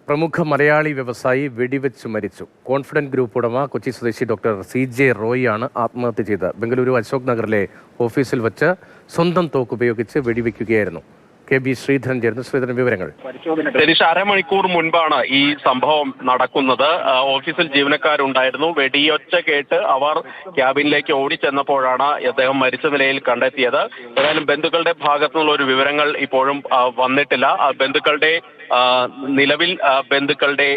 പ്രമുഖ മലയാളി വ്യവസായി വെടിവെച്ച് മരിച്ചു. കോൺഫിഡന്റ് ഗ്രൂപ്പ് ഉടമ കൊച്ചി സ്വദേശി ഡോക്ടർ CJ റോയ് ആണ് ആത്മഹത്യ ചെയ്തത്. ബംഗളൂരു അശോക് നഗറിലെ ഓഫീസിൽ വച്ച് സ്വന്തം തോക്ക് ഉപയോഗിച്ച് വെടിവെക്കുകയായിരുന്നു. KB ശ്രീധരൻ ചേർന്ന്. ശ്രീധരൻ, വിവരങ്ങൾ. അരമണിക്കൂർ മുൻപാണ് ഈ സംഭവം നടക്കുന്നത്. ഓഫീസിൽ ജീവനക്കാരുണ്ടായിരുന്നു. വെടിയൊച്ച കേട്ട് അവർ ക്യാബിനിലേക്ക് ഓടിച്ചെന്നപ്പോഴാണ് അദ്ദേഹം മരിച്ച നിലയിൽ കണ്ടെത്തിയത്. ഏതായാലും ബന്ധുക്കളുടെ ഭാഗത്തുനിന്നുള്ള ഒരു വിവരങ്ങൾ ഇപ്പോഴും വന്നിട്ടില്ല. നിലവിൽ ബന്ധുക്കളുടെ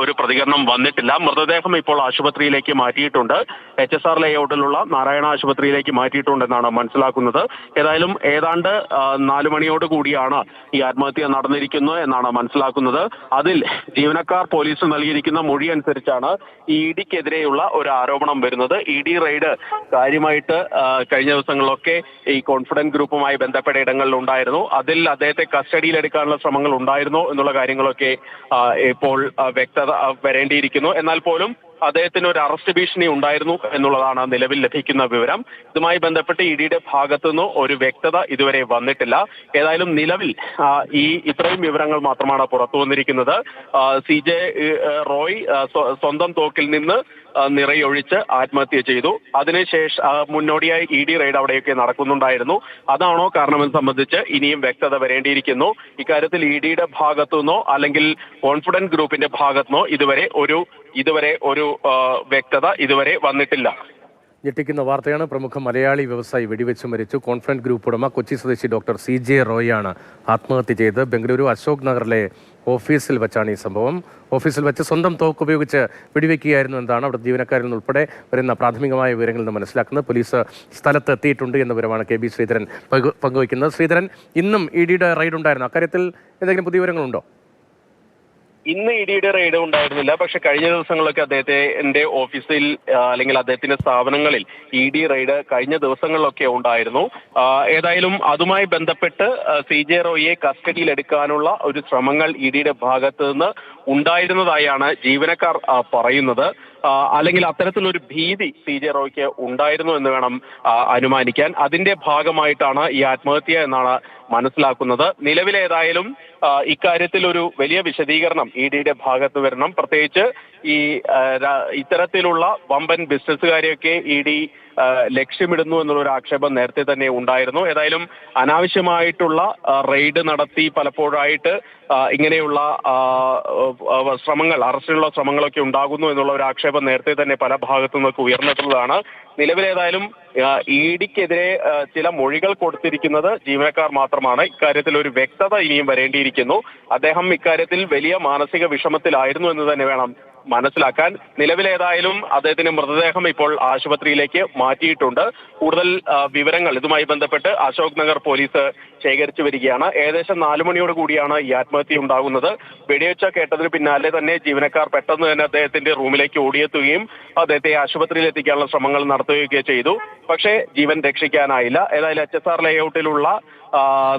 ഒരു പ്രതികരണം വന്നിട്ടില്ല. മൃതദേഹം ഇപ്പോൾ ആശുപത്രിയിലേക്ക് മാറ്റിയിട്ടുണ്ട്. HSR ലേഔട്ടിലുള്ള നാരായണ ആശുപത്രിയിലേക്ക് മാറ്റിയിട്ടുണ്ടെന്നാണ് മനസ്സിലാക്കുന്നത്. ഏതാണ്ട് 4 മണിയോട് കൂടിയാണ് ഈ ആത്മഹത്യ നടന്നിരിക്കുന്നത് എന്നാണ് മനസ്സിലാക്കുന്നത്. അതിൽ ജീവനക്കാർ പോലീസ് നൽകിയിരിക്കുന്ന മൊഴി അനുസരിച്ചാണ് ED ക്കെതിരെയുള്ള ഒരു ആരോപണം വരുന്നത്. ED റെയ്ഡ് കാര്യമായിട്ട് കഴിഞ്ഞ ദിവസങ്ങളിലൊക്കെ ഈ കോൺഫിഡന്റ് ഗ്രൂപ്പുമായി ബന്ധപ്പെട്ട ഇടങ്ങളിൽ ഉണ്ടായിരുന്നു. അതിൽ അദ്ദേഹത്തെ കസ്റ്റഡിയിലെടുക്കാനുള്ള ശ്രമങ്ങൾ ഉണ്ടായിരുന്നു എന്നുള്ള കാര്യങ്ങളൊക്കെ ഇപ്പോൾ വ്യക്തത വരേണ്ടിയിരിക്കുന്നു. എന്നാൽ പോലും അദ്ദേഹത്തിന് ഒരു അറസ്റ്റ് ഭീഷണി ഉണ്ടായിരുന്നു എന്നുള്ളതാണ് നിലവിൽ ലഭിക്കുന്ന വിവരം. ഇതുമായി ബന്ധപ്പെട്ട് EDയുടെ ഭാഗത്തുനിന്ന് ഒരു വ്യക്തത ഇതുവരെ വന്നിട്ടില്ല. ഏതായാലും നിലവിൽ ഇത്രയും വിവരങ്ങൾ മാത്രമാണ് പുറത്തു വന്നിരിക്കുന്നത്. CJ റോയ് സ്വന്തം തോക്കിൽ നിന്ന് നിറയൊഴിച്ച് ആത്മഹത്യ ചെയ്തു. അതിനുശേഷം മുന്നോടിയായി ED റെയ്ഡ് അവിടെയൊക്കെ നടക്കുന്നുണ്ടായിരുന്നു. അതാണോ കാരണമെന്ന് സംബന്ധിച്ച് ഇനിയും വ്യക്തത വരേണ്ടിയിരിക്കുന്നു. ഇക്കാര്യത്തിൽ EDയുടെ ഭാഗത്തുനിന്നോ അല്ലെങ്കിൽ കോൺഫിഡന്റ് ഗ്രൂപ്പിന്റെ ഭാഗത്തുനിന്നോ ഇതുവരെ ഒരു വ്യക്തത ഇതുവരെ വന്നിട്ടില്ല. ഞെട്ടിക്കുന്ന വാർത്തയാണ്. പ്രമുഖ മലയാളി വ്യവസായി വെടിവെച്ച് മരിച്ചു. കോൺഫിഡന്റ് ഗ്രൂപ്പ് ഉടമ കൊച്ചി സ്വദേശി ഡോക്ടർ CJ റോയ് ആണ് ആത്മഹത്യ ചെയ്തത്. ബംഗളൂരു അശോക് നഗറിലെ ഓഫീസിൽ വെച്ചാണ് ഈ സംഭവം. ഓഫീസിൽ വെച്ച് സ്വന്തം തോക്ക് ഉപയോഗിച്ച് വെടിവെക്കുകയായിരുന്നു എന്നാണ് അവിടെ ജീവനക്കാരിൽ നിന്നുൾപ്പെടെ വരുന്ന പ്രാഥമികമായ വിവരങ്ങളിൽ നിന്ന് മനസ്സിലാക്കുന്നത്. പോലീസ് സ്ഥലത്ത് എത്തിയിട്ടുണ്ട് എന്ന വിവരമാണ് KB ശ്രീധരൻ പങ്കുവയ്ക്കുന്നത്. ശ്രീധരൻ, ഇന്നും EDയുടെ റെയ്ഡ് ഉണ്ടായിരുന്നു. അക്കാര്യത്തിൽ എന്തെങ്കിലും പുതിയ വിവരങ്ങളുണ്ടോ? ഇന്ന് EDയുടെ റെയ്ഡ് ഉണ്ടായിരുന്നില്ല. പക്ഷെ കഴിഞ്ഞ ദിവസങ്ങളിലൊക്കെ അദ്ദേഹത്തിന്റെ ഓഫീസിൽ അല്ലെങ്കിൽ അദ്ദേഹത്തിന്റെ സ്ഥാപനങ്ങളിൽ ED റെയ്ഡ് കഴിഞ്ഞ ദിവസങ്ങളിലൊക്കെ ഉണ്ടായിരുന്നു. ഏതായാലും അതുമായി ബന്ധപ്പെട്ട് CJ റോയിയെ കസ്റ്റഡിയിൽ എടുക്കാനുള്ള ഒരു ശ്രമങ്ങൾ EDയുടെ ഭാഗത്ത് നിന്ന് ഉണ്ടായിരുന്നതായാണ് ജീവനക്കാർ പറയുന്നത്. അല്ലെങ്കിൽ അത്തരത്തിലൊരു ഭീതി CJ റോയ്ക്ക് ഉണ്ടായിരുന്നു എന്ന് വേണം അനുമാനിക്കാൻ. അതിന്റെ ഭാഗമായിട്ടാണ് ഈ ആത്മഹത്യ എന്നാണ് മനസ്സിലാക്കുന്നത്. നിലവിലേതായാലും ഇക്കാര്യത്തിൽ ഒരു വലിയ വിശദീകരണം EDയുടെ ഭാഗത്ത് വരണം. പ്രത്യേകിച്ച് ഇത്തരത്തിലുള്ള വമ്പൻ ബിസിനസ്സുകാരെയൊക്കെ ED ലക്ഷ്യമിടുന്നു എന്നുള്ളൊരു ആക്ഷേപം നേരത്തെ തന്നെ ഉണ്ടായിരുന്നു. ഏതായാലും അനാവശ്യമായിട്ടുള്ള റെയ്ഡ് നടത്തി പലപ്പോഴായിട്ട് ഇങ്ങനെയുള്ള ശ്രമങ്ങൾ, അറസ്റ്റിനുള്ള ശ്രമങ്ങളൊക്കെ ഉണ്ടാകുന്നു എന്നുള്ള ഒരു ആക്ഷേപം നേരത്തെ തന്നെ പല ഭാഗത്തു നിന്നൊക്കെ ഉയർന്നിട്ടുള്ളതാണ്. നിലവിലേതായാലും EDക്കെതിരെ ചില മൊഴികൾ കൊടുത്തിരിക്കുന്നത് ജീവനക്കാർ മാത്രമാണ്. ഇക്കാര്യത്തിൽ ഒരു വ്യക്തത ഇനിയും വരേണ്ടിയിരിക്കുന്നു. അദ്ദേഹം ഇക്കാര്യത്തിൽ വലിയ മാനസിക വിഷമത്തിലായിരുന്നു എന്ന് തന്നെ വേണം മനസ്സിലാക്കാൻ. നിലവിലേതായാലും അദ്ദേഹത്തിന്റെ മൃതദേഹം ഇപ്പോൾ ആശുപത്രിയിലേക്ക് മാറ്റിയിട്ടുണ്ട്. കൂടുതൽ വിവരങ്ങൾ ഇതുമായി ബന്ധപ്പെട്ട് അശോക് നഗർ പോലീസ് ശേഖരിച്ചു വരികയാണ്. ഏകദേശം 4 മണിയോട് കൂടിയാണ് ഈ ആത്മഹത്യ ഉണ്ടാകുന്നത്. വെടിവെച്ച കേട്ടതിന് പിന്നാലെ തന്നെ ജീവനക്കാർ പെട്ടെന്ന് തന്നെ അദ്ദേഹത്തിന്റെ റൂമിലേക്ക് ഓടിയെത്തുകയും അദ്ദേഹത്തെ ആശുപത്രിയിൽ എത്തിക്കാനുള്ള ശ്രമങ്ങൾ നടത്തുകയൊക്കെ ചെയ്തു. പക്ഷേ ജീവൻ രക്ഷിക്കാനായില്ല. ഏതായാലും HSR ലേഔട്ടിലുള്ള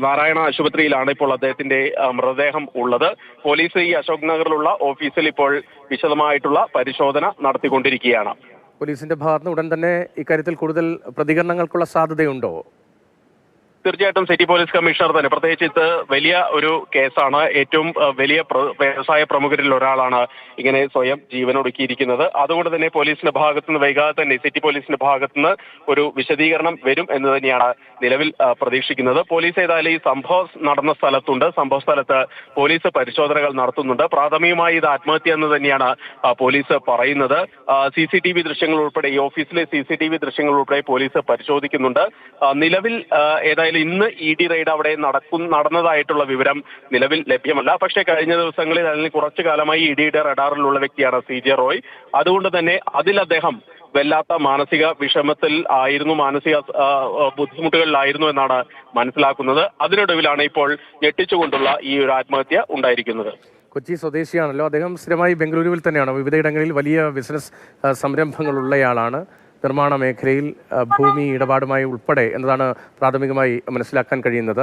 നാരായണ ആശുപത്രിയിലാണ് ഇപ്പോൾ അദ്ദേഹത്തിന്റെ മൃതദേഹം ഉള്ളത്. പോലീസ് ഈ അശോക് നഗറിലുള്ള ഓഫീസിൽ ഇപ്പോൾ വിശദമായിട്ടുള്ള പരിശോധന നടത്തിക്കൊണ്ടിരിക്കുകയാണ്. പോലീസിന്റെ ഭാഗത്തുനിന്ന് ഉടൻ തന്നെ ഇക്കാര്യത്തിൽ കൂടുതൽ പ്രതികരണങ്ങൾക്കുള്ള സാധ്യതയുണ്ടോ? തീർച്ചയായിട്ടും സിറ്റി പോലീസ് കമ്മീഷണർ തന്നെ, പ്രത്യേകിച്ച് ഇത് വലിയ ഒരു കേസാണ്. ഏറ്റവും വലിയ വ്യവസായ പ്രമുഖരിൽ ഒരാളാണ് ഇങ്ങനെ സ്വയം ജീവനൊടുക്കിയിരിക്കുന്നത്. അതുകൊണ്ട് തന്നെ പോലീസിന്റെ ഭാഗത്തുനിന്ന് വൈകാതെ തന്നെ സിറ്റി പോലീസിന്റെ ഭാഗത്തുനിന്ന് ഒരു വിശദീകരണം വരും എന്ന് തന്നെയാണ് നിലവിൽ പ്രതീക്ഷിക്കുന്നത്. പോലീസ് ഏതായാലും ഈ സംഭവം നടന്ന സ്ഥലത്തുണ്ട്. സംഭവ സ്ഥലത്ത് പോലീസ് പരിശോധനകൾ നടത്തുന്നുണ്ട്. പ്രാഥമികമായി ഇത് ആത്മഹത്യ എന്ന് തന്നെയാണ് പോലീസ് പറയുന്നത്. CCTV ദൃശ്യങ്ങൾ ഉൾപ്പെടെ, ഈ ഓഫീസിലെ CCTV ദൃശ്യങ്ങൾ ഉൾപ്പെടെ പോലീസ് പരിശോധിക്കുന്നുണ്ട്. നിലവിൽ ഏതായാലും ഇന്ന് ED റെയ്ഡ് അവിടെ നടന്നതായിട്ടുള്ള വിവരം നിലവിൽ ലഭ്യമല്ല. പക്ഷേ കഴിഞ്ഞ ദിവസങ്ങളിൽ അല്ലെങ്കിൽ കുറച്ചു കാലമായി EDയുടെ റഡാറിലുള്ള വ്യക്തിയാണ് CJ റോയ്. അതുകൊണ്ട് തന്നെ അദ്ദേഹം വല്ലാത്ത മാനസിക വിഷമത്തിൽ ആയിരുന്നു, മാനസിക ബുദ്ധിമുട്ടുകളിലായിരുന്നു എന്നാണ് മനസ്സിലാക്കുന്നത്. അതിനൊടുവിലാണ് ഇപ്പോൾ ഞെട്ടിച്ചുകൊണ്ടുള്ള ഈ ഒരു ആത്മഹത്യ ഉണ്ടായിരിക്കുന്നത്. കൊച്ചി സ്വദേശിയാണല്ലോ അദ്ദേഹം. സ്ഥിരമായി ബംഗളൂരുവിൽ തന്നെയാണ്, വിവിധയിടങ്ങളിൽ വലിയ ബിസിനസ് സംരംഭങ്ങളുള്ളയാളാണ്. നിർമ്മാണ മേഖലയിൽ ഭൂമി ഇടപാടുമായി ഉൾപ്പെടെ എന്നതാണ് പ്രാഥമികമായി മനസ്സിലാക്കാൻ കഴിയുന്നത്.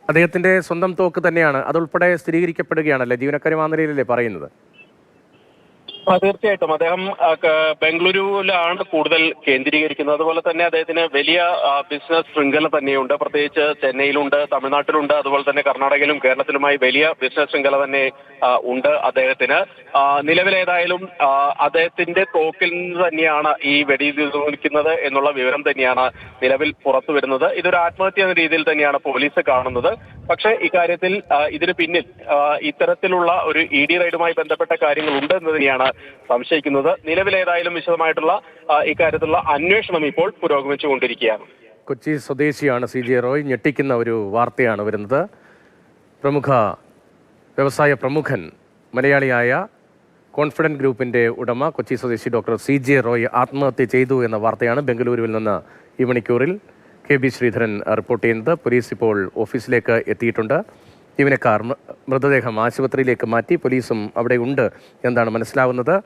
അദ്ദേഹത്തിൻ്റെ സ്വന്തം തോക്ക് തന്നെയാണ്, അതുൾപ്പെടെ സ്ഥിരീകരിക്കപ്പെടുകയാണല്ലേ? ജീവനക്കാരും ആ നിലയിലല്ലേ പറയുന്നത്? തീർച്ചയായിട്ടും അദ്ദേഹം ബംഗളൂരുവിലാണ് കൂടുതൽ കേന്ദ്രീകരിക്കുന്നത്. അതുപോലെ തന്നെ അദ്ദേഹത്തിന് വലിയ ബിസിനസ് ശൃംഖല തന്നെയുണ്ട്. പ്രത്യേകിച്ച് ചെന്നൈയിലുണ്ട്, തമിഴ്നാട്ടിലുണ്ട്, അതുപോലെ തന്നെ കർണാടകയിലും കേരളത്തിലുമായി വലിയ ബിസിനസ് ശൃംഖല തന്നെ ഉണ്ട് അദ്ദേഹത്തിന്. നിലവിലേതായാലും അദ്ദേഹത്തിന്റെ തോക്കിൽ നിന്ന് തന്നെയാണ് ഈ വെടിയുതിർക്കുന്നത് എന്നുള്ള വിവരം തന്നെയാണ് നിലവിൽ പുറത്തു വരുന്നത്. ഇതൊരു ആത്മഹത്യ എന്ന രീതിയിൽ തന്നെയാണ് പോലീസ് കാണുന്നത്. പക്ഷേ ഇക്കാര്യത്തിൽ ഇതിന് പിന്നിൽ ഇത്തരത്തിലുള്ള ഒരു ED റെയ്ഡുമായി ബന്ധപ്പെട്ട കാര്യങ്ങൾ ഉണ്ട് എന്ന് തന്നെയാണ് സംശയിക്കുന്നത്. നിലവിലേതായാലും വിശദമായിട്ടുള്ള ഇക്കാര്യത്തിലുള്ള അന്വേഷണം ഇപ്പോൾ പുരോഗമിച്ചുകൊണ്ടിരിക്കുകയാണ്. കൊച്ചി സ്വദേശിയാണ് CJ റോയ്. ഞെട്ടിക്കുന്ന ഒരു വാർത്തയാണ് വരുന്നത്. പ്രമുഖ വ്യവസായ പ്രമുഖൻ മലയാളിയായ കോൺഫിഡന്റ് ഗ്രൂപ്പിന്റെ ഉടമ കൊച്ചി സ്വദേശി ഡോക്ടർ CJ റോയ് ആത്മഹത്യ ചെയ്തു എന്ന വാർത്തയാണ് ബംഗളൂരുവിൽ നിന്ന് ഈ മണിക്കൂറിൽ KB ശ്രീധരൻ റിപ്പോർട്ട് ചെയ്യുന്നത്. പോലീസ് ഇപ്പോൾ ഓഫീസിലേക്ക് എത്തിയിട്ടുണ്ട്. ജീവനക്കാർ മൃതദേഹം ആശുപത്രിയിലേക്ക് മാറ്റി. പോലീസും അവിടെ ഉണ്ട് എന്നാണ് മനസ്സിലാവുന്നത്.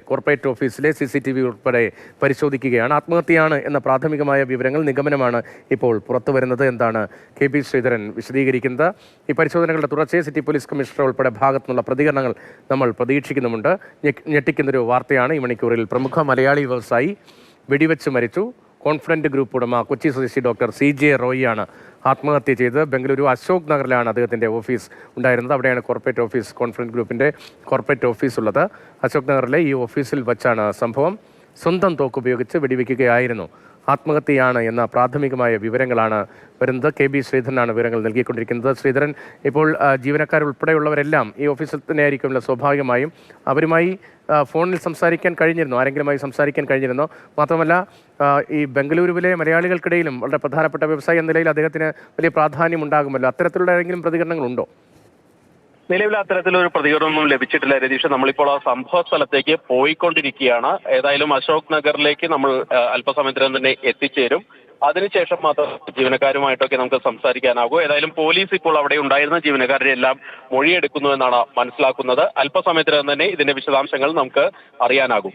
കോർപ്പറേറ്റ് ഓഫീസിലെ CCTV ഉൾപ്പെടെ പരിശോധിക്കുകയാണ്. ആത്മഹത്യയാണ് എന്ന പ്രാഥമികമായ വിവരങ്ങൾ, നിഗമനമാണ് ഇപ്പോൾ പുറത്തു വരുന്നത് എന്നാണ് KB ശ്രീധരൻ വിശദീകരിക്കുന്നത്. ഈ പരിശോധനകളുടെ തുടർച്ചയെ സിറ്റി പോലീസ് കമ്മീഷണർ ഉൾപ്പെടെ ഭാഗത്തുനിന്നുള്ള പ്രതികരണങ്ങൾ നമ്മൾ പ്രതീക്ഷിക്കുന്നുമുണ്ട്. ഞെട്ടിക്കുന്നൊരു വാർത്തയാണ് ഈ മണിക്കൂറിൽ. പ്രമുഖ മലയാളി വ്യവസായി വെടിവെച്ച് മരിച്ചു. കോൺഫിഡന്റ് ഗ്രൂപ്പ് ഉടമ കൊച്ചി സ്വദേശി ഡോക്ടർ CJ റോയിയാണ് ആത്മഹത്യ ചെയ്ത്. ബംഗളൂരു അശോക് നഗറിലാണ് അദ്ദേഹത്തിൻ്റെ ഓഫീസ് ഉണ്ടായിരുന്നത്. അവിടെയാണ് കോൺഫിഡന്റ് ഗ്രൂപ്പിൻ്റെ കോർപ്പറേറ്റ് ഓഫീസ് ഉള്ളത്. അശോക് നഗറിലെ ഈ ഓഫീസിൽ വച്ചാണ് സംഭവം. സ്വന്തം തോക്ക് ഉപയോഗിച്ച് വെടിവെക്കുകയായിരുന്നു. ആത്മഹത്യയാണ് എന്ന പ്രാഥമികമായ വിവരങ്ങളാണ് വരുന്നത്. KB ശ്രീധരനാണ് വിവരങ്ങൾ നൽകിക്കൊണ്ടിരിക്കുന്നത്. ശ്രീധരൻ, ഇപ്പോൾ ജീവനക്കാരുൾപ്പെടെയുള്ളവരെല്ലാം ഈ ഓഫീസിൽ തന്നെ ആയിരിക്കുമല്ലോ സ്വാഭാവികമായും. അവരുമായി ഫോണിൽ സംസാരിക്കാൻ കഴിഞ്ഞിരുന്നോ? ആരെങ്കിലുമായി സംസാരിക്കാൻ കഴിഞ്ഞിരുന്നോ? മാത്രമല്ല, ഈ ബംഗളൂരുവിലെ മലയാളികൾക്കിടയിലും വളരെ പ്രധാനപ്പെട്ട വ്യവസായി എന്ന നിലയിൽ അദ്ദേഹത്തിന് വലിയ പ്രാധാന്യം ഉണ്ടാകുമല്ലോ. അത്തരത്തിലുള്ള ഏതെങ്കിലും പ്രതികരണങ്ങളുണ്ടോ? നിലവിൽ അത്തരത്തിലൊരു പ്രതികരണമൊന്നും ലഭിച്ചിട്ടില്ല രതീഷ്. നമ്മളിപ്പോൾ ആ സംഭവ സ്ഥലത്തേക്ക് പോയിക്കൊണ്ടിരിക്കുകയാണ്. ഏതായാലും അശോക് നഗറിലേക്ക് നമ്മൾ അല്പസമയത്തിനും തന്നെ എത്തിച്ചേരും. അതിനുശേഷം മാത്രം ജീവനക്കാരുമായിട്ടൊക്കെ നമുക്ക് സംസാരിക്കാനാകൂ. ഏതായാലും പോലീസ് ഇപ്പോൾ അവിടെ ഉണ്ടായിരുന്ന ജീവനക്കാരുടെ എല്ലാം മൊഴിയെടുക്കുന്നു എന്നാണ് മനസ്സിലാക്കുന്നത്. അല്പസമയത്തിനകം തന്നെ ഇതിന്റെ വിശദാംശങ്ങൾ നമുക്ക് അറിയാനാകും.